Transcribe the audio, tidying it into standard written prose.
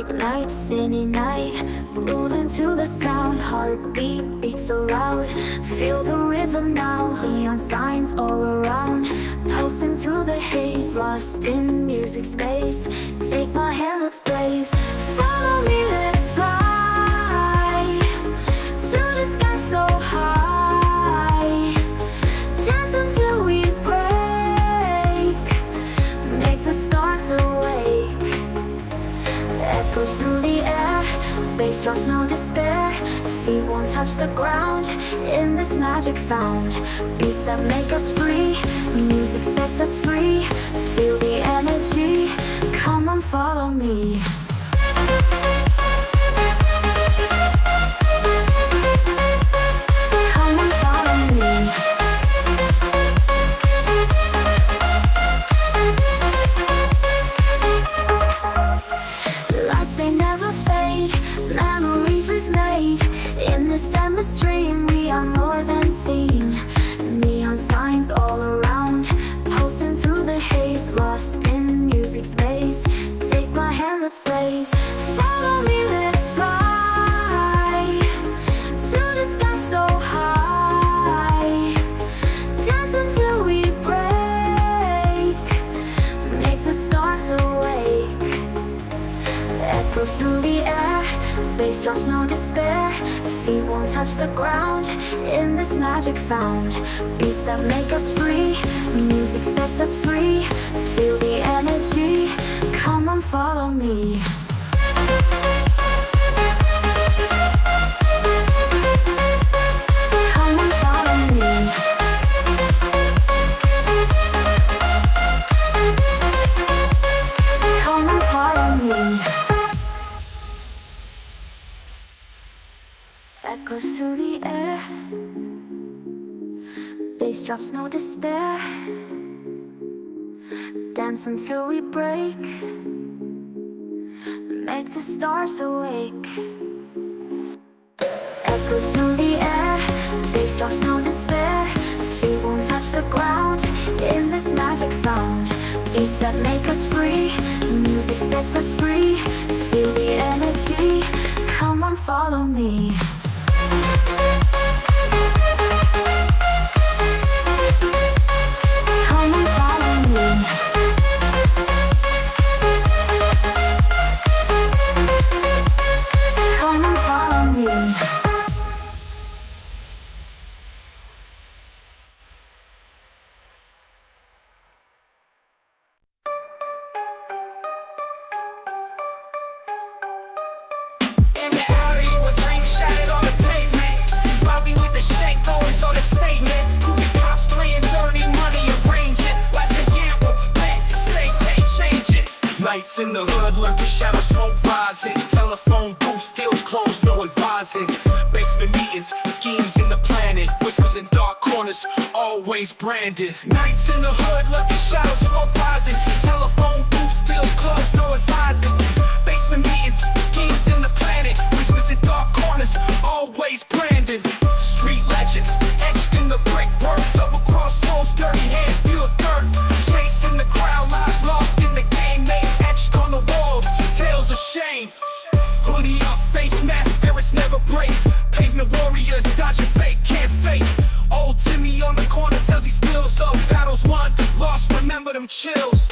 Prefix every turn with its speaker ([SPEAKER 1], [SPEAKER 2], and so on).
[SPEAKER 1] late night, city night, moving to the sound, heartbeat beats so loud. Feel the rhythm now, neon signs all around, pulsing through the haze, lost in music space. Take my hand, let's blaze. Follow me, let's fly to the sky so high. Dance until we break, make the stars awake. Echoes through the air, bass drops no despair. Feet won't touch the ground, in this magic found. Beats that make us free, music sets us free. Feel the energy, come on follow me. Come on follow me. Lights they never fade, memories we've made. In this endless dream we are more than seen. Neon signs all around, pulsing through the haze, lost in music space. Take my hand, let's blaze. Follow me, let's fly to the sky so high. Dance until we break, make the stars awake. Echoes through the air, bass drops no despair. Feet won't touch the ground, in this magic found. Beats that make us free, music sets us free. Feel the energy, come on follow me. Come on follow me. Come on follow me. Echoes through the air, bass drops no despair. Dance until we break, make the stars awake. Echoes through the air, bass drops no despair. Feet won't touch the ground, in this magic found. Beats that make us free, music sets us free. Feel the energy, come on follow me. Come on follow me. Come on follow me.
[SPEAKER 2] Everybody with drinks shattered on the pavement. Bobby with the shank always on the statement. Cops playing dirty money, arrange it. Let's gamble, bet, stay safe, change it. Nights in the hood, lurking shadow, smoke rising. Telephone booth, steals closed, no advising. Basement meetings, schemes in the planet. Whispers in dark corners, always branded. Nights in the hood, lurking shadow, smoke rising. Telephone booth, steals closed, no advising. Basement meetings, schemes in the planet. Whispers in dark corners, always branded. Street legends, etched in the brickwork. Double cross souls, dirty hands, pure dirt. Chasing the crowd, lives lost in the game. Name etched on the walls, tales of shame. Hoodie up, face mask, spirits never break. Pavement warriors, dodging fate, can't fake. Old Timmy on the corner tells he spills of battles won, lost, remember them chills.